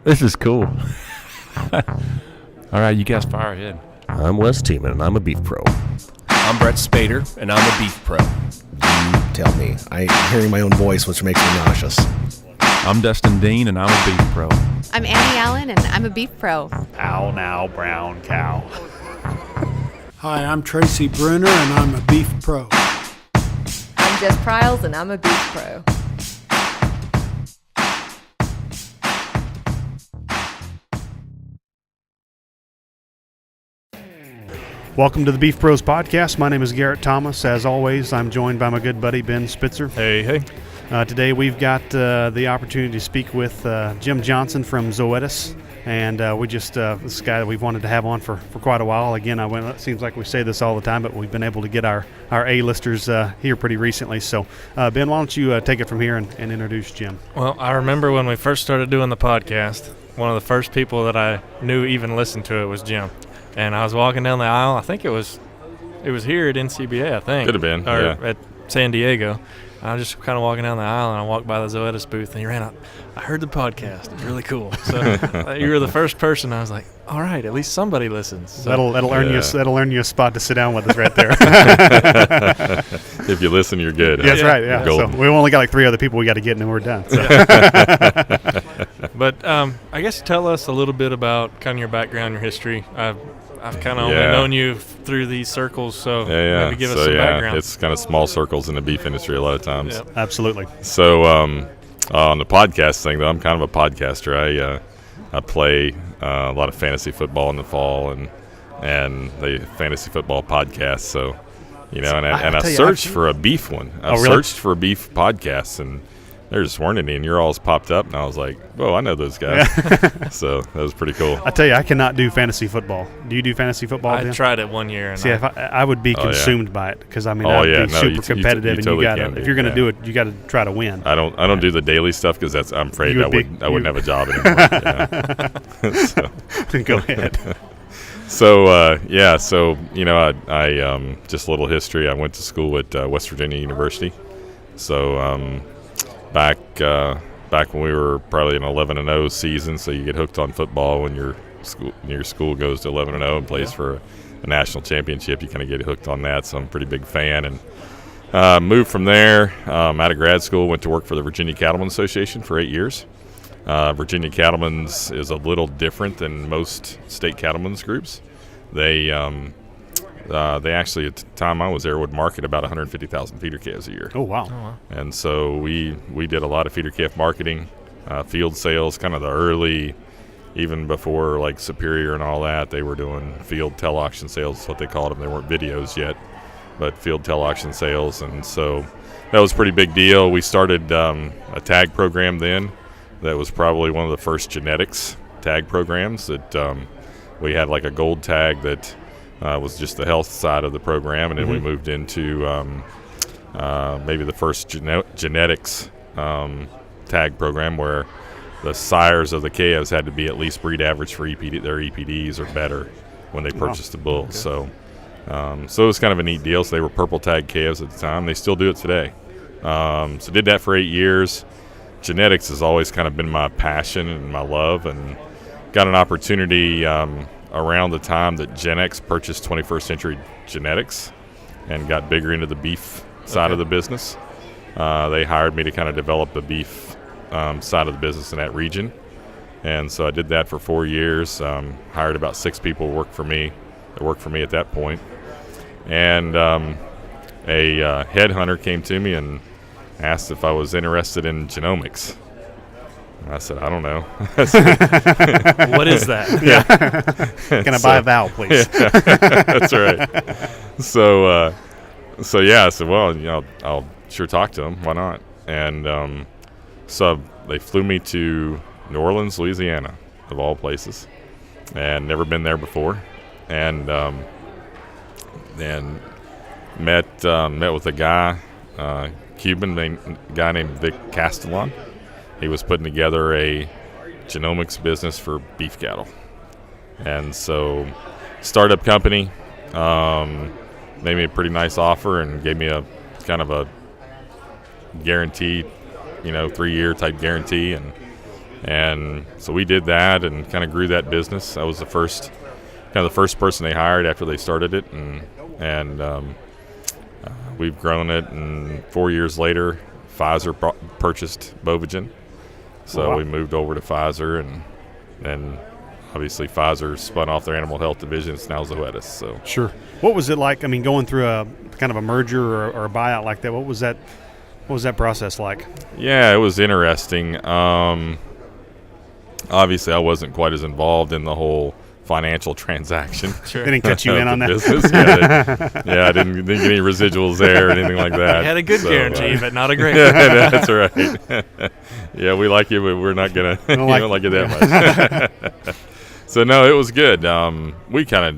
This is cool. All right, you guys fire ahead. I'm Wes Tiemann, and I'm a beef pro. I'm Brett Spader, and I'm a beef pro. You tell me. I'm hearing my own voice, which makes me nauseous. I'm Dustin Dean, and I'm a beef pro. I'm Annie Allen, and I'm a beef pro. Ow now, brown cow. Hi, I'm Tracy Bruner, and I'm a beef pro. I'm Jess Pryles, and I'm a beef pro. Welcome to the Beef Bros Podcast. My name is Garrett Thomas. As always, I'm joined by my good buddy, Ben Spitzer. Hey. Today we've got the opportunity to speak with Jim Johnson from Zoetis. And we just, this guy that we've wanted to have on for quite a while. Again, it seems like we say this all the time, but we've been able to get our A-listers here pretty recently. So, Ben, why don't you take it from here and introduce Jim? Well, I remember when we first started doing the podcast, one of the first people that I knew even listened to it was Jim. And I was walking down the aisle. I think it was here at NCBA, I think. Could have been, or yeah. at San Diego. I was just kind of walking down the aisle, and I walked by the Zoetis booth, and he ran up. I heard the podcast. It's really cool. So you were the first person. I was like, all right, at least somebody listens. So, that'll earn you a spot to sit down with us right there. If you listen, you're good. That's right. Yeah. So Golden. we've only got like 3 other people we got to get, and then we're done. So. But I guess tell us a little bit about kind of your background, your history. I've kind of only known you through these circles, so maybe give us some background. It's kind of small circles in the beef industry a lot of times. Yep. Absolutely. So on the podcast thing, though, I'm kind of a podcaster. I play a lot of fantasy football in the fall and the fantasy football podcast. So, and I searched for a beef one. I searched for a beef podcast, and there just weren't any, and your all's popped up, and I was like, whoa, I know those guys. So that was pretty cool. I tell you, I cannot do fantasy football. Do you do fantasy football? I tried it one year. And see, I would be consumed by it because, I'd be super competitive, and if you're going to do it, you got to try to win. I don't do the daily stuff because I'm afraid I wouldn't have a job anymore. So. Go ahead. So, I just a little history. I went to school at West Virginia University. So, back when we were probably an 11-0 season, so you get hooked on football when your school goes to 11-0 and plays for a national championship. You kind of get hooked on that, so I'm a pretty big fan. And moved from there out of grad school, went to work for the Virginia Cattlemen's Association for 8 years. Virginia Cattlemen's is a little different than most state cattlemen's groups. They actually, at the time I was there, would market about 150,000 feeder calves a year. Oh, wow. And so we did a lot of feeder calf marketing, field sales, kind of the early, even before like Superior and all that, they were doing field teleauction sales, is what they called them. They weren't videos yet, but field teleauction sales. And so that was a pretty big deal. We started a tag program then that was probably one of the first genetics tag programs that we had like a gold tag that was just the health side of the program, and then we moved into maybe the first genetics tag program where the sires of the calves had to be at least breed average for their EPDs or better when they purchased the bulls. Okay. So it was kind of a neat deal. So they were purple tag calves at the time. They still do it today. So did that for 8 years. Genetics has always kind of been my passion and my love, and got an opportunity around the time that Gen X purchased 21st Century Genetics and got bigger into the beef side of the business. They hired me to kind of develop the beef side of the business in that region. And so I did that for 4 years, hired about 6 people that worked for me at that point. And a headhunter came to me and asked if I was interested in genomics. I said, I don't know. What is that? Can I buy a vowel, please? Yeah, that's right. So I said, well, I'll sure talk to them. Why not? And so they flew me to New Orleans, Louisiana, of all places, and never been there before. And then met with a guy, Cuban guy named Vic Castellan. He was putting together a genomics business for beef cattle. And so startup company, made me a pretty nice offer and gave me a kind of a guaranteed, 3-year type guarantee. And And so we did that and kind of grew that business. I was the first person they hired after they started it, and we've grown it. And 4 years later, Pfizer purchased Bovagen, so we moved over to Pfizer, and then obviously Pfizer spun off their animal health division. It's now Zoetis. So Sure. What was it like? I mean, going through a kind of a merger or a buyout like that. What was that process like? Yeah, it was interesting. Obviously, I wasn't quite as involved in the whole financial transaction. Sure. They didn't catch you in on that. Business. I didn't get any residuals there or anything like that. You had a good guarantee, but not a great one. Yeah, that's right. Yeah, we like you, but we're not gonna. Don't like it that much. So no, it was good.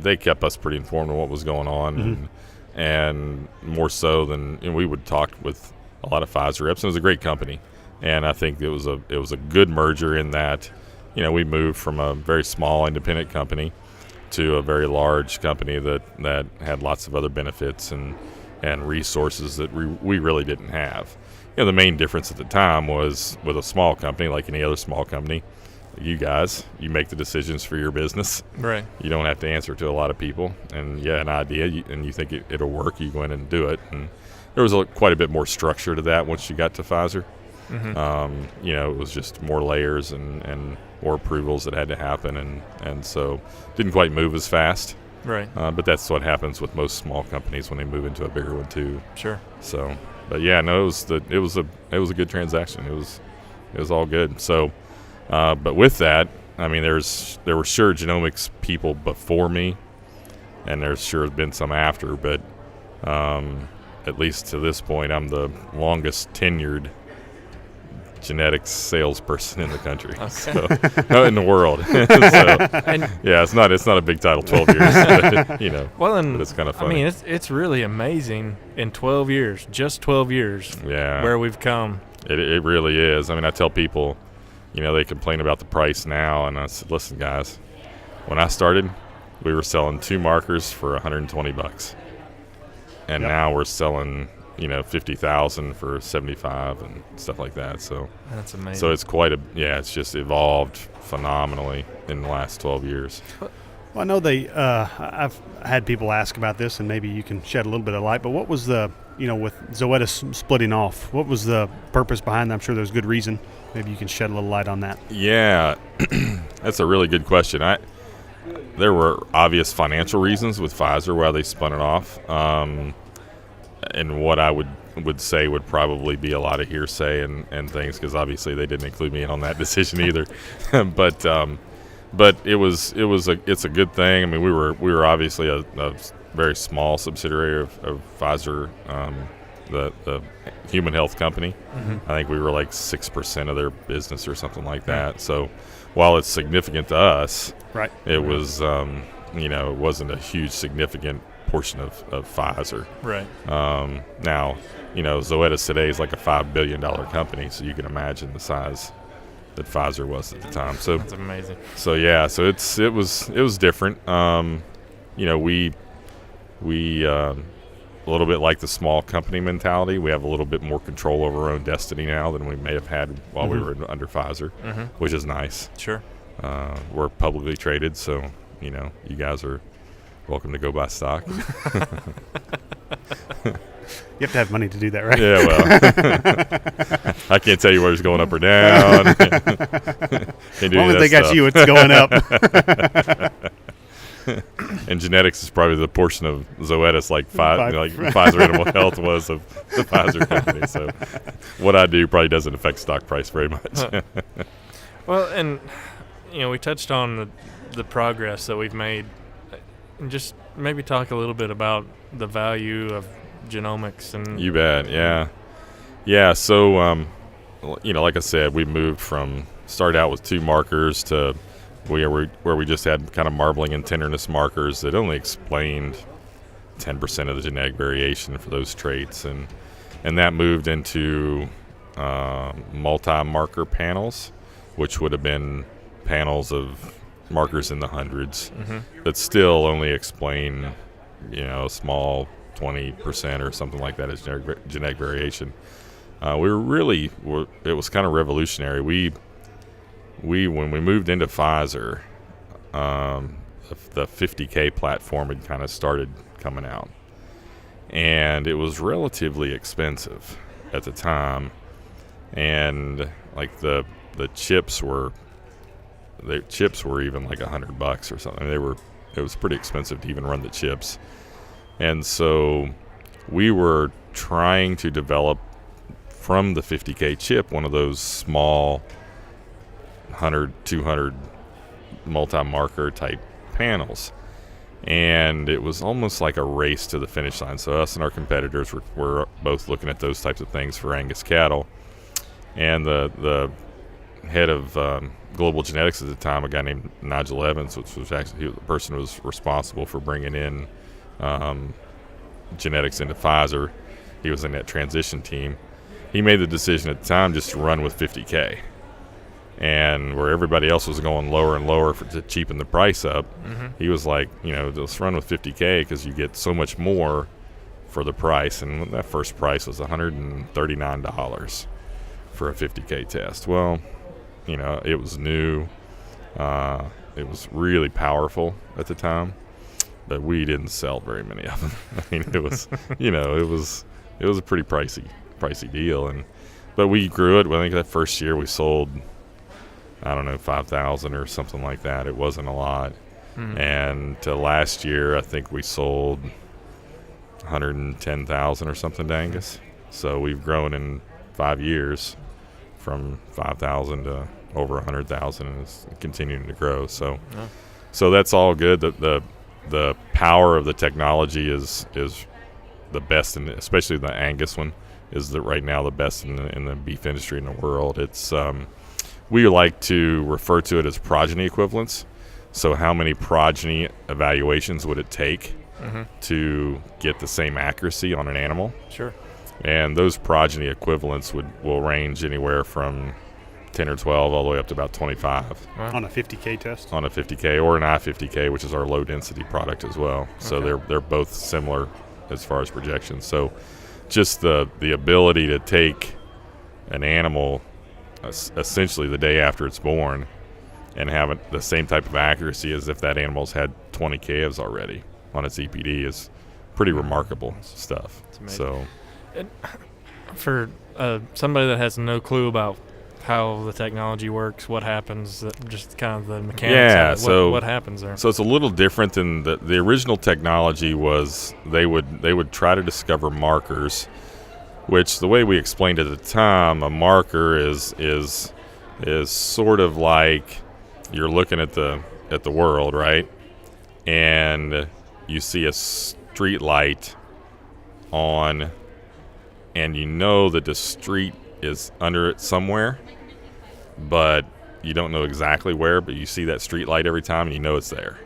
They kept us pretty informed on what was going on, and more so than we would talk with a lot of Pfizer reps. It was a great company, and I think it was a good merger in that. We moved from a very small independent company to a very large company that had lots of other benefits and resources that we really didn't have. The main difference at the time was with a small company, like any other small company, you guys, you make the decisions for your business. Right. You don't have to answer to a lot of people. And an idea, and you think it'll work, you go in and do it. And there was quite a bit more structure to that once you got to Pfizer. It was just more layers and more approvals that had to happen, and so didn't quite move as fast. Right. But that's what happens with most small companies when they move into a bigger one too. Sure. So, but it was a good transaction. It was all good. So, but with that, I mean, there were sure genomics people before me, and there's sure been some after, but at least to this point, I'm the longest tenured genetics salesperson in the country, in the world. It's not a big title, 12 years. But, but it's kind of funny. I mean, it's really amazing in 12 years, just 12 years, where we've come. It really is. I mean, I tell people, they complain about the price now, and I said, listen, guys, when I started, we were selling 2 markers for $120, and now we're selling 50,000 for 75 and stuff like that. So that's amazing. So it's it's just evolved phenomenally in the last 12 years. Well, I know I've had people ask about this, and maybe you can shed a little bit of light, but what was with Zoetis splitting off, what was the purpose behind that? I'm sure there's good reason. Maybe you can shed a little light on that. Yeah, that's a really good question. There were obvious financial reasons with Pfizer why they spun it off. And what I would say would probably be a lot of hearsay and things, because obviously they didn't include me in on that decision either. But it's a good thing. I mean, we were obviously a very small subsidiary of Pfizer, the human health company. I think we were like 6% of their business or something like that. So while it's significant to us, right, it was it wasn't a huge significant portion of Pfizer. Right. Now, Zoetis today is like a $5 billion company, so you can imagine the size that Pfizer was at the time. So that's amazing. So it was different. We a little bit like the small company mentality. We have a little bit more control over our own destiny now than we may have had while we were under Pfizer, which is nice. Sure. We're publicly traded, so you guys are welcome to go buy stock. You have to have money to do that, right? Yeah, well, I can't tell you where it's going up or down. As long as they got you, it's going up. And genetics is probably the portion of Zoetis like Pfizer Animal Health was of the Pfizer company. So what I do probably doesn't affect stock price very much. Well, and we touched on the progress that we've made. And just maybe talk a little bit about the value of genomics. And you bet, yeah. So, like I said, we started out with 2 markers to where we just had kind of marbling and tenderness markers that only explained 10% of the genetic variation for those traits, and that moved into multi-marker panels, which would have been panels of markers in the hundreds that still only explain a small 20% or something like that as genetic variation. It was kind of revolutionary. when we moved into Pfizer, the 50K platform had kind of started coming out, and it was relatively expensive at the time, and like the chips were even like $100 or something. It was pretty expensive to even run the chips, and so we were trying to develop from the 50K chip one of those small 100, 200 multi-marker type panels, and it was almost like a race to the finish line. So us and our competitors were both looking at those types of things for Angus cattle, and the head of global genetics at the time, a guy named Nigel Evans, which was actually the person who was responsible for bringing in genetics into Pfizer. He was in that transition team. He made the decision at the time just to run with 50K, and where everybody else was going lower and lower to cheapen the price up, he was like, let's run with 50K because you get so much more for the price. And that first price was $139 for a 50K test. Well, it was new. It was really powerful at the time, but we didn't sell very many of them. I mean, it was, it was a pretty pricey deal, but we grew it. I think that first year we sold, I don't know, 5,000 or something like that. It wasn't a lot. And to last year, I think we sold 110,000 or something to Angus. So we've grown in 5 years from 5,000 to over 100,000, and it's continuing to grow. So that's all good. The power of the technology is the best, especially the Angus one is right now the best in the beef industry in the world. It's we like to refer to it as progeny equivalence. So how many progeny evaluations would it take to get the same accuracy on an animal? Sure. And those progeny equivalents will range anywhere from 10 or 12 all the way up to about 25. Wow. On a 50K test? On a 50K or an I-50K, which is our low-density product as well. So they're both similar as far as projections. So just the ability to take an animal essentially the day after it's born and have the same type of accuracy as if that animal's had 20 calves already on its EPD is pretty remarkable stuff. So, and for somebody that has no clue about how the technology works, what happens, just kind of the mechanics of it, what happens there? So it's a little different than the original technology was. They would try to discover markers, which the way we explained it at the time, a marker is sort of like you're looking at the world, right? And you see a street light on, and you know that the street is under it somewhere, but you don't know exactly where, but you see that street light every time and you know it's there.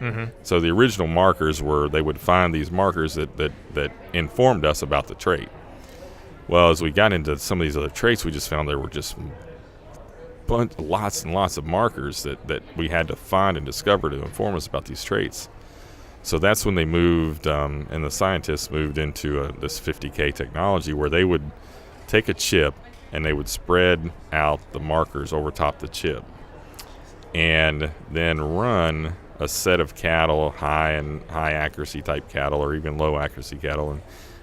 So the original markers were, they would find these markers that informed us about the trait. Well, as we got into some of these other traits, we just found there were just lots and lots of markers that we had to find and discover to inform us about these traits. So that's when they moved, and the scientists moved into this 50K technology, where they would take a chip and they would spread out the markers over top the chip and then run a set of cattle, high accuracy type cattle or even low accuracy cattle,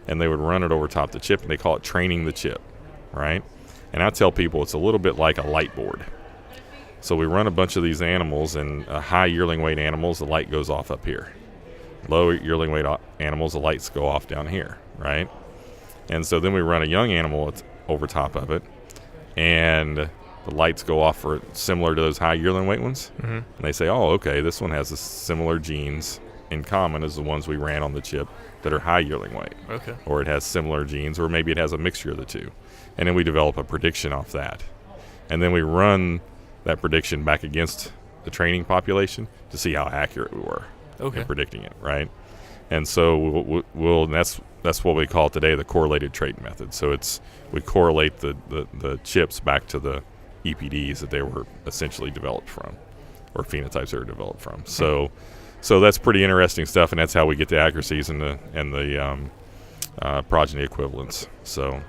and they would run it over top the chip, and they call it training the chip, right? And I tell people it's a little bit like a light board. So we run a bunch of these animals, and high yearling weight animals, the light goes off up here. Low yearling weight animals, the lights go off down here, right? And so then we run a young animal over top of it, and the lights go off for similar to those high yearling weight ones. And they say, oh, okay, this one has similar genes in common as the ones we ran on the chip that are high yearling weight. Okay. Or it has similar genes, or maybe it has a mixture of the two. And then we develop a prediction off that. And then we run that prediction back against the training population to see how accurate we were in predicting it, right? And so we'll that's what we call today the correlated trait method. So we correlate the chips back to the EPDs that they were essentially developed from, or phenotypes they were developed from. So that's pretty interesting stuff, and that's how we get the accuracies and the progeny equivalence. So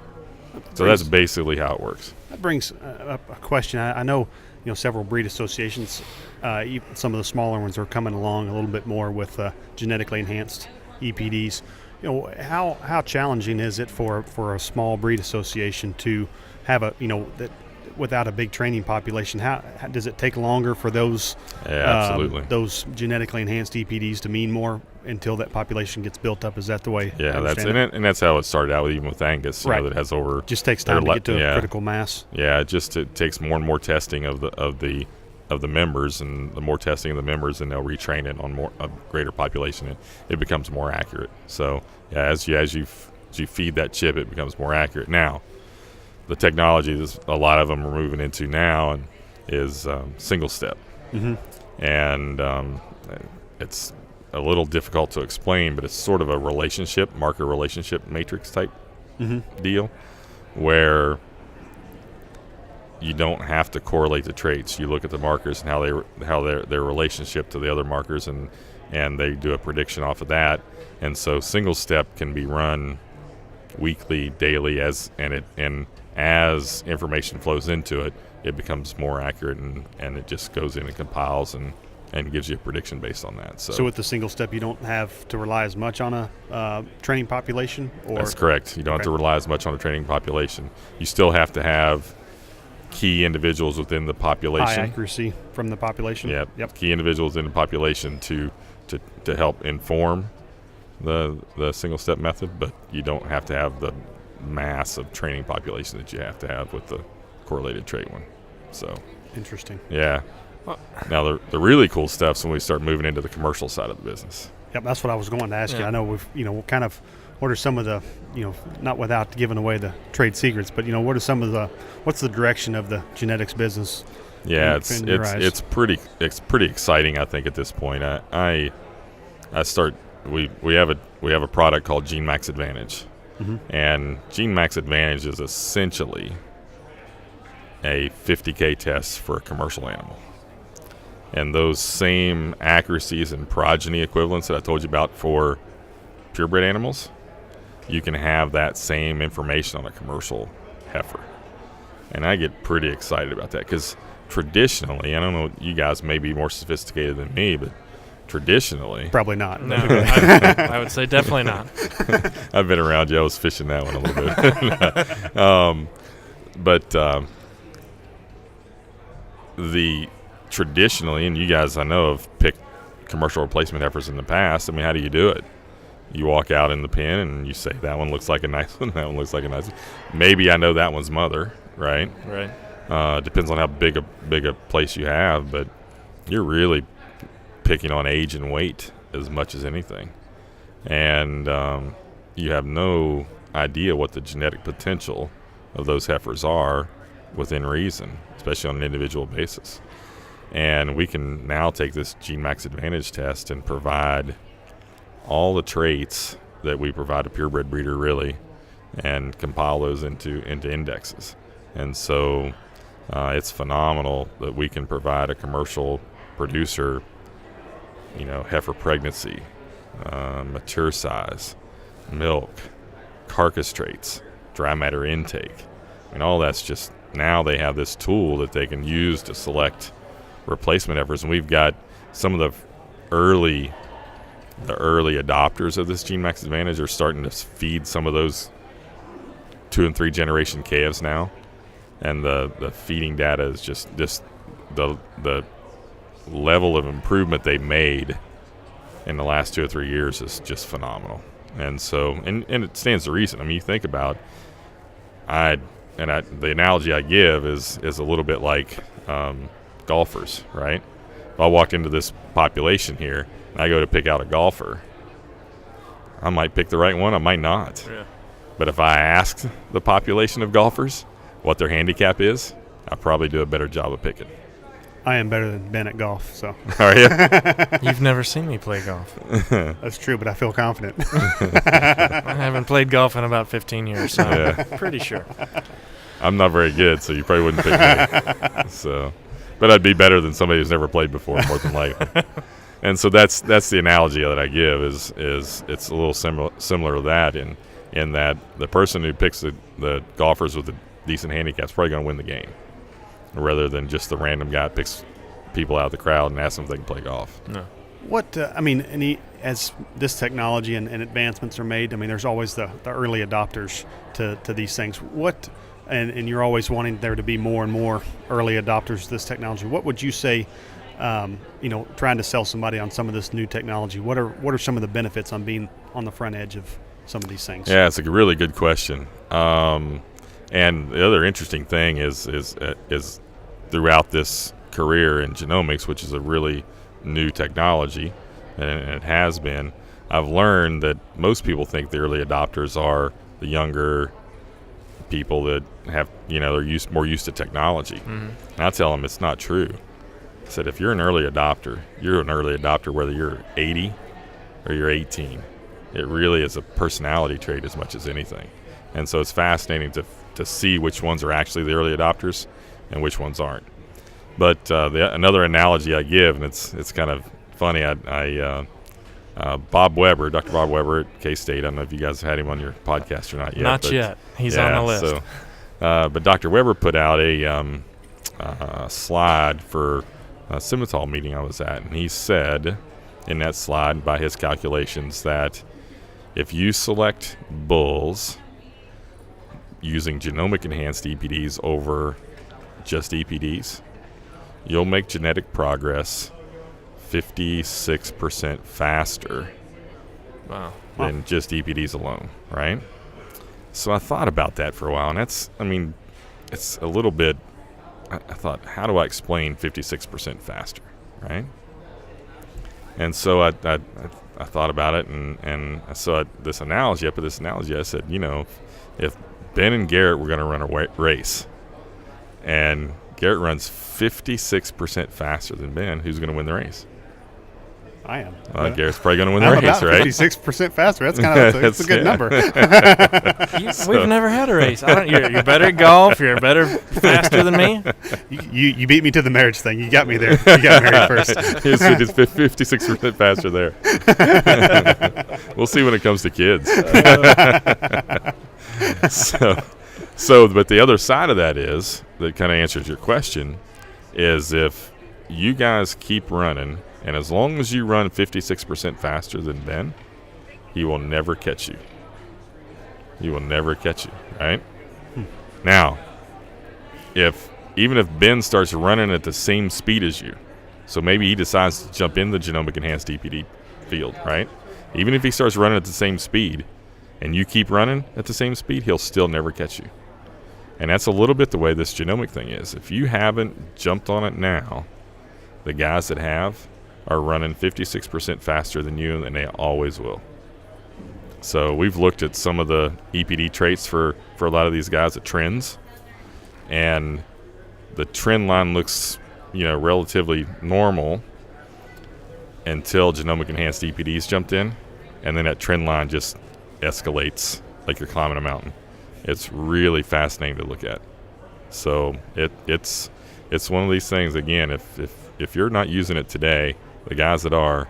that's basically how it works. That brings up a question. I know several breed associations. Some of the smaller ones are coming along a little bit more with genetically enhanced EPDs. How challenging is it for a small breed association to have that without a big training population? How does it take longer for those those genetically enhanced EPDs to mean more until that population gets built up? Is that the way? Yeah, that's how it started out, even with Angus. Right. That has over. Just takes time to get to a critical mass. Yeah, it takes more and more testing of the members, and the more testing of the members, and they'll retrain it on a greater population. It becomes more accurate. So yeah, as you feed that chip, it becomes more accurate. Now, the technology a lot of them are moving into now and is single step, and it's a little difficult to explain, but it's sort of a marker relationship matrix type deal, where you don't have to correlate the traits. You look at the markers and how their relationship to the other markers, and they do a prediction off of that. And so single step can be run weekly, daily, as information flows into it, it becomes more accurate, and it just goes in and compiles and gives you a prediction based on that. So with the single step, you don't have to rely as much on a training population? That's correct. You don't have to rely as much on a training population. You still have to have key individuals within the population. High accuracy from the population? Yep. Key individuals in the population to help inform the single step method, but you don't have to have the mass of training population that you have to have with the correlated trait one. So interesting. Yeah. Now the really cool stuff's when we start moving into the commercial side of the business. Yep, that's what I was going to ask you. I know we've kind of what are some of the not without giving away the trade secrets, but what's the direction of the genetics business? Yeah, it's pretty exciting, I think, at this point. We have a product called GeneMax Advantage. And GeneMax Advantage is essentially a 50K test for a commercial animal. And those same accuracies and progeny equivalents that I told you about for purebred animals, you can have that same information on a commercial heifer. And I get pretty excited about that, because traditionally, I don't know, you guys may be more sophisticated than me, but traditionally, probably not. No, I would say definitely not. I've been around you. I was fishing that one a little bit. But the traditionally, and you guys I know have picked commercial replacement heifers in the past. I mean, how do you do it? You walk out in the pen and you say, that one looks like a nice one, that one looks like a nice one. Maybe I know that one's mother, right? Right. Depends on how big a place you have, but you're really picking on age and weight as much as anything. And you have no idea what the genetic potential of those heifers are within reason, especially on an individual basis. And we can now take this GeneMax Advantage test and provide all the traits that we provide a purebred breeder, really, and compile those into indexes. And so it's phenomenal that we can provide a commercial producer, heifer pregnancy, mature size, milk, carcass traits, dry matter intake. I mean, all that's just, now they have this tool that they can use to select replacement heifers. And we've got some of the early adopters of this GeneMax Advantage are starting to feed some of those 2 and 3 generation calves now. And the feeding data is just the level of improvement they made in the last 2 or 3 years is just phenomenal. And so, and it stands to reason. I mean, you think about, the analogy I give is a little bit like golfers, right? If I walked into this population here and I go to pick out a golfer, I might pick the right one, I might not. Yeah. But if I ask the population of golfers what their handicap is, I'll probably do a better job of picking. I am better than Ben at golf, so. Are you? You've never seen me play golf. That's true, but I feel confident. I haven't played golf in about 15 years, so I'm pretty sure. I'm not very good, so you probably wouldn't pick me. So, but I'd be better than somebody who's never played before, more than likely. And so that's the analogy that I give is it's a little similar to that in that the person who picks the golfers with a decent handicap is probably going to win the game. rather than just the random guy that picks people out of the crowd and asks them if they can play golf. No. What as this technology and advancements are made, there's always the early adopters to these things. And you're always wanting there to be more and more early adopters to this technology. What would you say, trying to sell somebody on some of this new technology? What are some of the benefits on being on the front edge of some of these things? Yeah, it's a really good question. And the other interesting thing is throughout this career in genomics, which is a really new technology, and it has been, I've learned that most people think the early adopters are the younger people that have, they're more used to technology. Mm-hmm. And I tell them it's not true. I said, if you're an early adopter, whether you're 80 or you're 18. It really is a personality trait as much as anything. And so it's fascinating to see which ones are actually the early adopters and which ones aren't. But another analogy I give, and it's kind of funny, Bob Weber, Dr. Bob Weber at K-State, I don't know if you guys have had him on your podcast or not yet. Not yet. He's on the list. But Dr. Weber put out a slide for a Simmental meeting I was at, and he said in that slide, by his calculations, that if you select bulls using genomic enhanced EPDs over just EPDs, you'll make genetic progress 56% faster than just EPDs alone, right? So I thought about that for a while, and it's a little bit, I thought, how do I explain 56% faster, right? And so I thought about it, and I saw this analogy. Up at this analogy, I said, if Ben and Garrett were going to run a race, and Garrett runs 56% faster than Ben, who's going to win the race? I am. Garrett's probably going to win the race, right? 56% faster. That's kind of that's a good number. We've never had a race. You're better at golf. You're faster than me. You beat me to the marriage thing. You got me there. You got married first. It's 56% faster there. We'll see when it comes to kids. But the other side of that that kind of answers your question, is if you guys keep running, and as long as you run 56% faster than Ben, he will never catch you. He will never catch you, right? Now, even if Ben starts running at the same speed as you, so maybe he decides to jump in the genomic enhanced EPD field, right? Even if he starts running at the same speed, and you keep running at the same speed, he'll still never catch you. And that's a little bit the way this genomic thing is. If you haven't jumped on it now, the guys that have are running 56% faster than you, and they always will. So we've looked at some of the EPD traits for a lot of these guys at trends, and the trend line looks, relatively normal until genomic enhanced EPDs jumped in, and then that trend line just escalates like you're climbing a mountain. It's really fascinating to look at. So it's one of these things, again, if you're not using it today, the guys that are,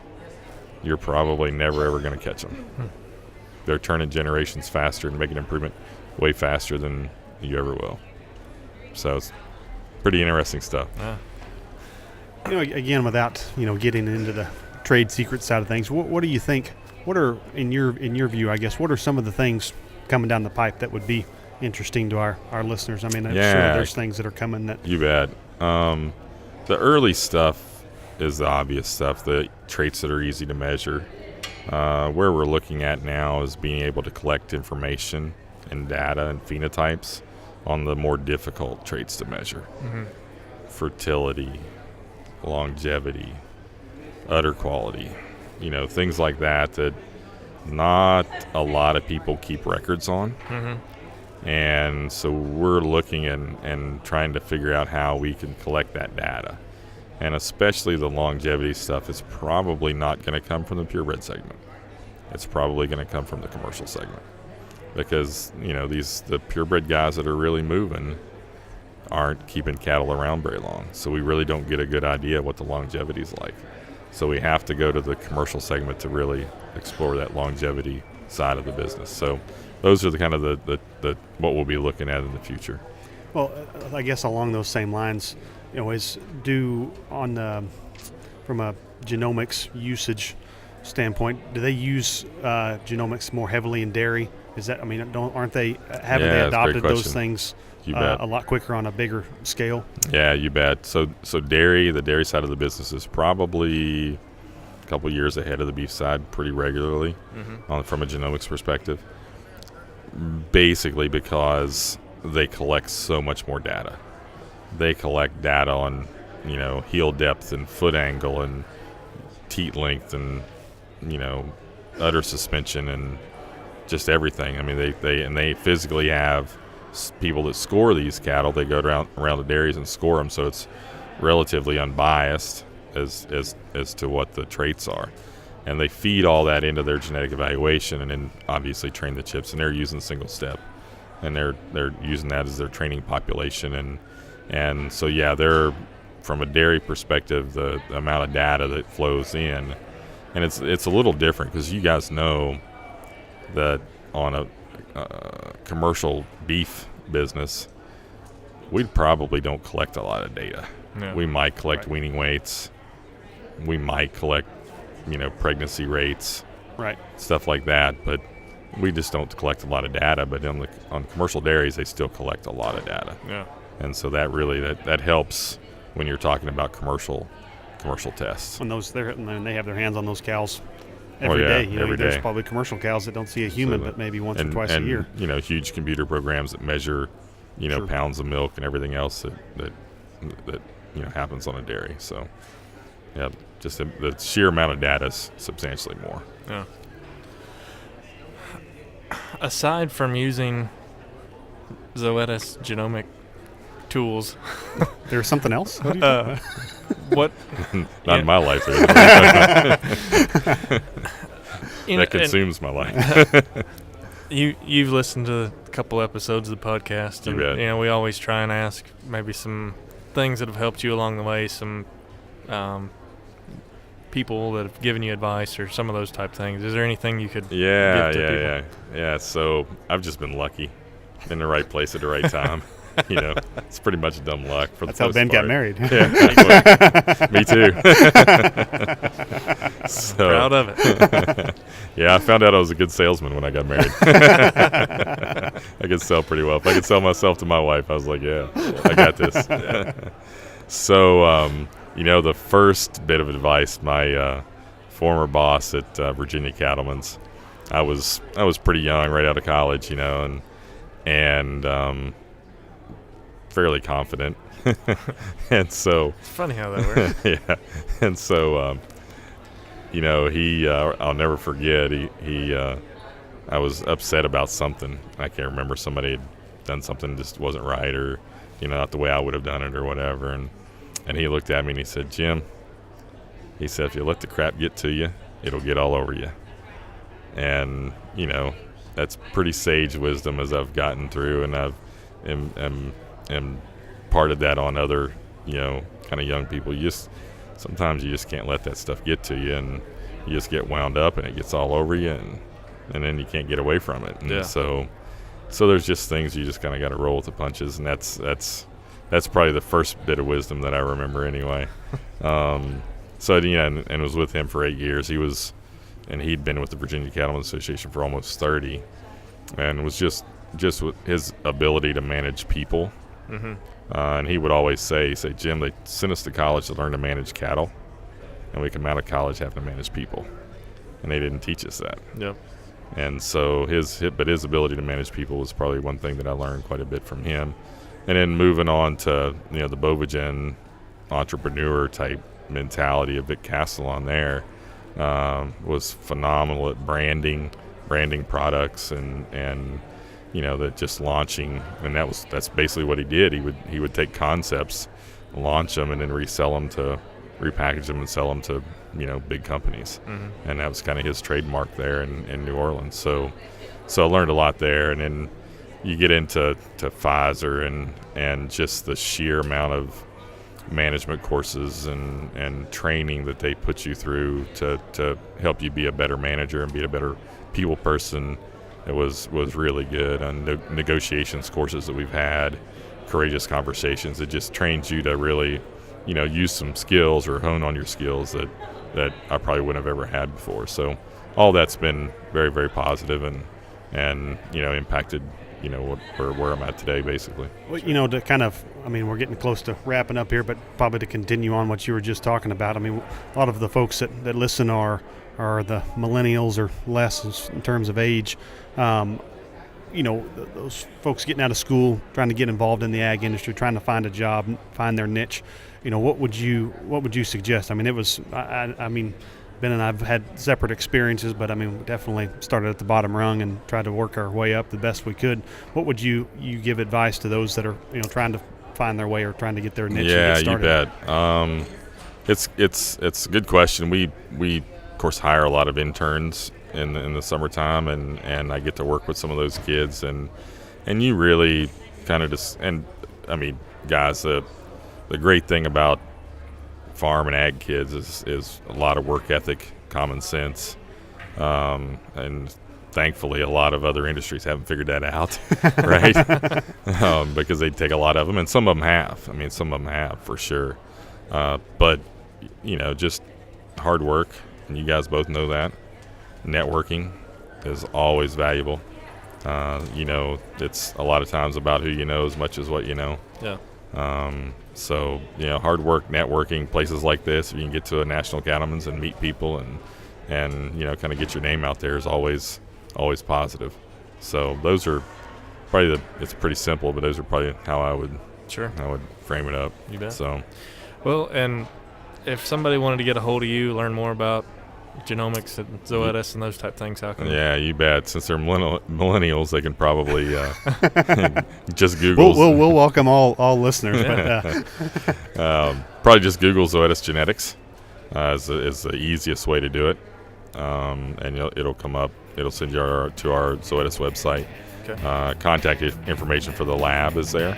you're probably never ever going to catch them. They're turning generations faster and making improvement way faster than you ever will. So it's pretty interesting stuff. Again, without getting into the trade secret side of things, what do you think? What are in your view, I guess? What are some of the things coming down the pipe that would be interesting to our listeners? I'm sure there's things that are coming that you bet. The early stuff is the obvious stuff, the traits that are easy to measure. Where we're looking at now is being able to collect information and data and phenotypes on the more difficult traits to measure. Mm-hmm. Fertility, longevity, udder quality, things like that not a lot of people keep records on. Mm-hmm. And so we're looking and trying to figure out how we can collect that data. And especially the longevity stuff is probably not going to come from the purebred segment. It's probably going to come from the commercial segment. Because, the purebred guys that are really moving aren't keeping cattle around very long. So we really don't get a good idea what the longevity is like. So we have to go to the commercial segment to really explore that longevity side of the business. So those are the kind of the what we'll be looking at in the future. Well, I guess along those same lines, from a genomics usage standpoint, do they use genomics more heavily in dairy? Haven't they adopted those things a lot quicker on a bigger scale? Yeah, you bet. So the dairy side of the business is probably a couple years ahead of the beef side pretty regularly from a genomics perspective. Basically because they collect so much more data. They collect data on, heel depth and foot angle and teat length and, udder suspension and just everything. I mean, they physically have people that score these cattle. They go around the dairies and score them, so it's relatively unbiased as to what the traits are. And they feed all that into their genetic evaluation and then obviously train the chips, and they're using single step. And they're using that as their training population. And so, yeah, they're, from a dairy perspective, the amount of data that flows in. And it's a little different because you guys know that on a commercial beef business, we probably don't collect a lot of data. No. We might collect weaning weights. We might collect, pregnancy rates, right, stuff like that. But we just don't collect a lot of data. But on commercial dairies, they still collect a lot of data. Yeah. And so that really that helps when you're talking about commercial tests. When they have their hands on those cows every day. Every there's day. probably commercial cows that don't see a human, but maybe once or twice a year. Huge computer programs that measure, Sure. pounds of milk and everything else that happens on a dairy. So, yeah, just the sheer amount of data is substantially more. Yeah. Aside from using Zoetis genomic tools, there's something else? What? Not in my life. That consumes my life. You've listened to a couple episodes of the podcast, and we always try and ask maybe some things that have helped you along the way, some people that have given you advice or some of those type things. Is there anything you could give to people? Yeah. So I've just been lucky, in the right place at the right time. It's pretty much dumb luck for That's the how Ben part. got married. Yeah, me too. So, proud of it. Yeah, I found out I was a good salesman when I got married. I could sell pretty well. If I could sell myself to my wife, I was like, yeah, I got this. So, the first bit of advice, my former boss at Virginia Cattlemen's, I was pretty young, right out of college, and fairly confident. And so it's funny how that works. Yeah. And so he I'll never forget, I was upset about something. I can't remember, somebody had done something just wasn't right, or not the way I would have done it or whatever, and he looked at me and he said, Jim, he said, if you let the crap get to you, it'll get all over you. And that's pretty sage wisdom as I've gotten through, and I've imparted that on other, kind of young people. Sometimes you just can't let that stuff get to you, and you just get wound up, and it gets all over you, and then you can't get away from it. And so there's just things you just kind of got to roll with the punches, and that's probably the first bit of wisdom that I remember anyway. And was with him for 8 years. He'd been with the Virginia Cattlemen's Association for almost 30, and was just with his ability to manage people. Mm-hmm. And he would always say, Jim, they sent us to college to learn to manage cattle, and we come out of college having to manage people, and they didn't teach us that. Yep. And so his ability to manage people was probably one thing that I learned quite a bit from him. And then moving on to the Bovagen entrepreneur type mentality of Vic Castellon there, was phenomenal at branding products and that just launching, and that's basically what he did. He would take concepts, launch them, and then repackage them and sell them to big companies. Mm-hmm. And that was kind of his trademark there in New Orleans. So I learned a lot there, and then you get into Pfizer and just the sheer amount of management courses and training that they put you through to help you be a better manager and be a better people person. It was really good. And the negotiations courses that we've had, courageous conversations. It just trains you to really, use some skills or hone on your skills that I probably wouldn't have ever had before. So all that's been very, very positive and impacted, where I'm at today, basically. Well, to kind of, we're getting close to wrapping up here, but probably to continue on what you were just talking about. A lot of the folks that listen are the millennials or less in terms of age. Those folks getting out of school, trying to get involved in the ag industry, trying to find a job, find their niche. What would you suggest? It was, Ben and I've had separate experiences, but we definitely started at the bottom rung and tried to work our way up the best we could. What would you give advice to those that are trying to find their way or trying to get their niche? Yeah, and get started? You bet. It's a good question. We of course hire a lot of interns in the summertime, and I get to work with some of those kids, and you really kind of just guys, the great thing about farm and ag kids is a lot of work ethic, common sense, and thankfully a lot of other industries haven't figured that out, right? Because they take a lot of them, and some of them have. Some of them have for sure, but just hard work, and you guys both know that. Networking is always valuable. It's a lot of times about who you know as much as what you know. Yeah. So hard work, networking, places like this, if you can get to a national cattlemen's and meet people and kind of get your name out there is always positive. So those are probably it's pretty simple, but those are probably how I would frame it up. You bet. So, well, and if somebody wanted to get a hold of you, learn more about genomics and Zoetis and those type things, how can yeah, you bet. Since they're millennials, they can probably just Google. We'll welcome all listeners. But, probably just Google Zoetis genetics is the easiest way to do it, and it'll come up. It'll send you to our Zoetis website. Okay. Contact information for the lab is there.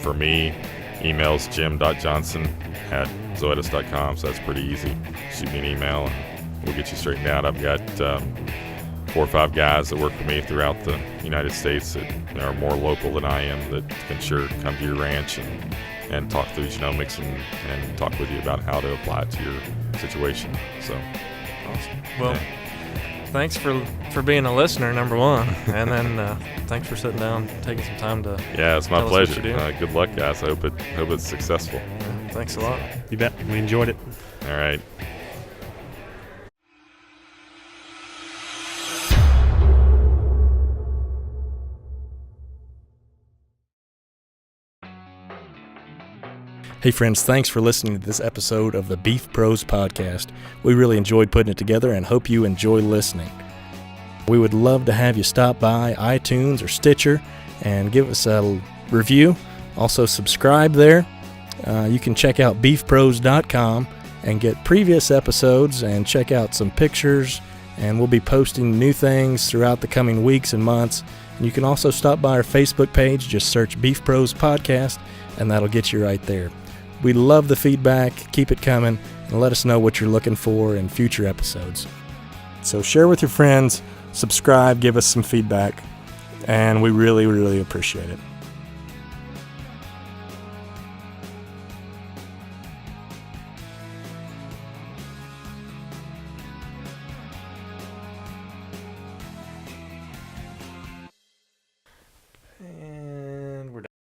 For me, email's jim.johnson@zoetis.com, so that's pretty easy. Shoot me an email and we'll get you straightened out. I've got 4 or 5 guys that work for me throughout the United States that are more local than I am that can sure come to your ranch and talk through genomics and talk with you about how to apply it to your situation. So awesome. Well, thanks for being a listener, number one, and then thanks for sitting down, taking some time to. Yeah, it's my tell pleasure. us what you do. Good luck, guys. I hope it's successful. Thanks a lot. You bet. We enjoyed it. All right. Hey friends, thanks for listening to this episode of the Beef Pros Podcast. We really enjoyed putting it together and hope you enjoy listening. We would love to have you stop by iTunes or Stitcher and give us a review. Also subscribe there. You can check out beefpros.com and get previous episodes and check out some pictures, and we'll be posting new things throughout the coming weeks and months. And you can also stop by our Facebook page, just search Beef Pros Podcast, and that'll get you right there. We love the feedback. Keep it coming, and let us know what you're looking for in future episodes. So share with your friends, subscribe, give us some feedback, and we really, really appreciate it.